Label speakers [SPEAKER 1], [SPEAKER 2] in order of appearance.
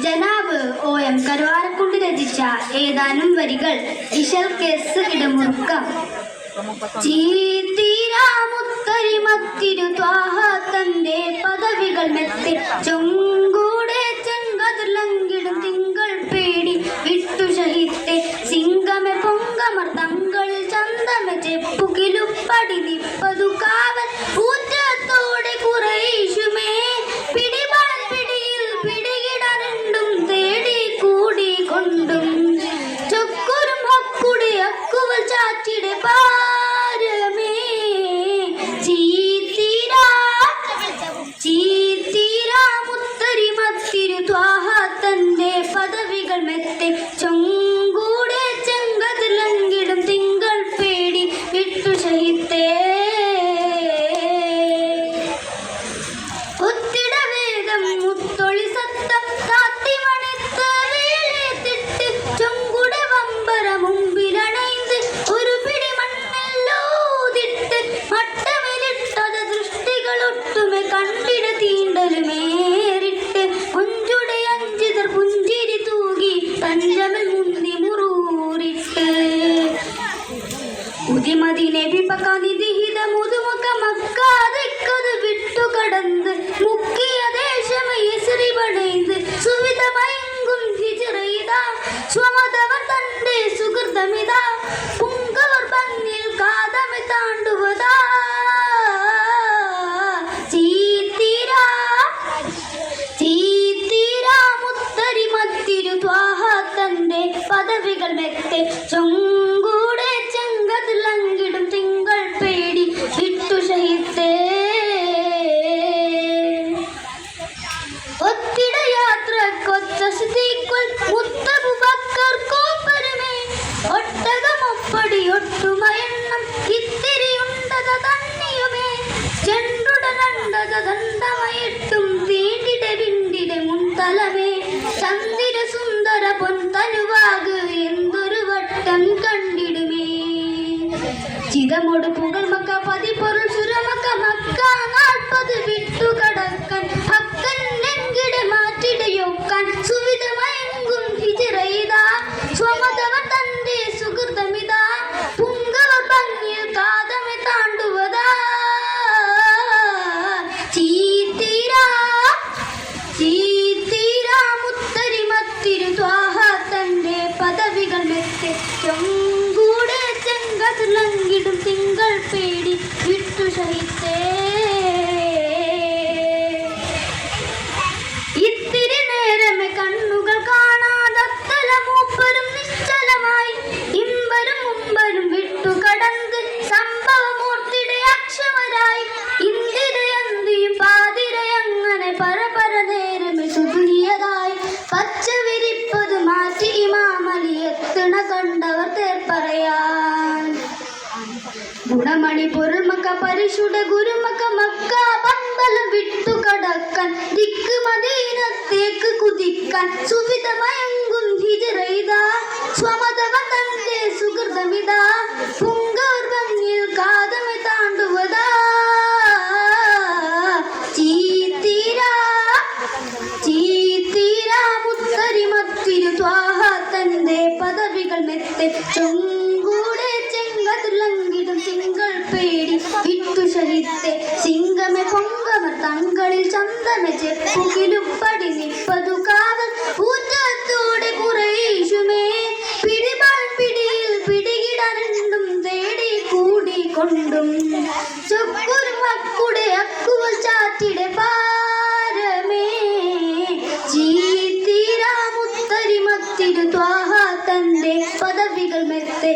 [SPEAKER 1] ജനാബ് OM Karuvarakundu രചിച്ച ഏതാനും വരികൾ. ഇശൽ കേസ് ഇടമുറുക്കം. ചീത്തീരാമുത്തരിമത്തിരു ത്വാഹ തന്റെ പദവികൾ മെത്തി ചൊങ്കൂടെ ചെങ്കതിർലങ്കിടും തിങ്കൾ പേടി വിട്ടു ഷഹിത്തെ സിംഗമെ പൊങ്കമർ തങ്ങൾ ചന്തമെ ചെപ്പുകിലുപ്പടി നിപ്പതു കാവൽ ഊറ്റത്തോടെ കുറേശുമേ പിടിപാൻ പിടിയിൽ പിടികിടരണ്ടും തേടി കൂടി കൊണ്ടും ചൊക്കുരും ഹക്കുടി അക്കുവൽ ചാറ്റിടെ പാരമേ ചീത്തീരാ മുത്തരിമത്തിരു ത്വാഹ തന്റെ പദവികൾ മെത്തെ ചൊങ്കൂടെ ചെങ്കതിർലങ്കിടും തിങ്കൾ പേടി വിട്ടു ഷഹിത്തേ ഒത്തിടവേദം മുത്തൊളി സത്തം കാത്തിമണിത്ത് വീഴത്തിട്ട് ചൊങ്കുട വമ്പര മുമ്പിലണൈந்து ഒരു പിടി മണ്ണെല്ലോതിട്ട് മട്ടമിലിട്ടത ദൃഷ്ടികളൊട്ടുമെ കണ്ടിട തീണ്ടലുമേറിട്ട് ഒഞ്ചുടെ അഞ്ചിതർ പുഞ്ചിരി തൂകി പഞ്ചമിൽ മുന്തി മുറൂറിട്ട് ഉദിമതിനെ വിപകാനിധിഹിത മുതുമുഖ മക്കാതെക്കത് വിട്ടുകടന്ന് മുക്കിയ ദേശമയശ്രീ പടൈந்து സുവിധമയങ്കും ഹിജറൈത സ്വമതവർ തന്റെ സുഹൃതമിത പുങ്കവർ ഭംഗിൽ കാതമെ താണ്ടുവതാ ചീത്തീരാ മുത്തരിമത്തിരു ത്വാഹ തന്റെ പദവികൾ മെത്തെ ചൊങ്കൂടെ ചെങ്കതിർലങ്കിടും തിങ്കൾ പേടി വിട്ടു ഷഹിത്തേ ഒത്തിട യാത്രക്കൊത്ത സിദ്ദീഖുൽ മുത്തബുബക്കർ കോപ്പരമേ ഒട്ടകമൊപ്പടി ഒട്ടുമയെണ്ണം ഇത്തിരിയുണ്ടത തന്നിയുമേ ചെണ്ടുടരണ്ടത ദണ്ഡമയിട്ടും തീണ്ടിട വിണ്ടിടെ മുൻതലമേ ചന്ദിര സുന്ദര പൊൻതനുവാക് എന്തൊരു വട്ടം കണ്ടിടുമേ ചിതമൊട് പുകൾമക്ക പതിപൊരുൾ സുരമക്ക മക്ക 40 വിട്ടു കടക്കാൻ അക്കൻ ലെങ്കിടെ മാറ്റിടയൊക്കാൻ സുവിധമയങ്കും ഹിജറൈത സ്വമതവ തന്റെ സുഹൃതമിത പുങ്കവർ ഭംഗിൽ കാതമെ താണ്ടുവതാ ചീത്തീരാ മുത്തരിമത്തിരു ത്വാഹ തന്റെ പദവികൾ മെത്തെ ചൊങ്കൂടെ ചെങ്കതിർലങ്കിടും തിങ്കൾ പേടി വിട്ടു ഷഹിത്തേ ഇത്തിരി നേരമെ കണ്ണുകൾ കാണാതത്തല മൂപ്പരും നിശ്ചലമായി ഇമ്പരും മുമ്പരും വിട്ടു കടന്ന് സംഭവമൂർത്തിടെ അക്ഷമരായി ഇന്ദിരയന്തിയും പാതിരയങ്ങനെ പരപര നേരമെ സുതുനിയതായി പച്ച വിരിപ്പത് മാറ്റി ഇമാമലി എത്തണ കണ്ടവർ തേർപ്പറയാൻ ഗുണമണി പൊരുൾമക്ക പരിശുദ്ധ ഗുരുമക്ക മക്ക പമ്പലം വിട്ടു കടക്കാൻ ദിക്ക് മദീനത്തേക്ക് കുതിക്കാൻ സുവിധമയങ്കും ഹിജറൈത സ്വമതവ തന്റെ സുഹൃതമിത പുങ്കവർ ഭംഗിൽ കാതമെ താണ്ടുവതാ ചീത്തീരാ മുത്തരിമത്തിരു ത്വാഹ തന്റെ പദവികൾ മെത്തെ ചൊങ്കൂടെ ചെങ്കതിർലങ്കിടും തിങ്കൾ പേടി വിട്ടു ഷഹിത്തെ സിംഗമെ പൊങ്കമർ തങ്ങളിൽ ചന്തമെ ചെപ്പുകിലുപ്പടി നിപ്പതു കാവൽ ഊറ്റത്തോടെ കുറേശുമേ പിടിപാൻ പിടിയിൽ പിടികിടരണ്ടും തേടി കൂടി കൊണ്ടും ചൊക്കുരും ഹക്കുടെ അക്കുവൽ ചാറ്റിടെ പാരമേ ചീത്തീരാ മുത്തരിമത്തിരു ത്വാഹ തന്റെ പദവികൾ മെത്തെ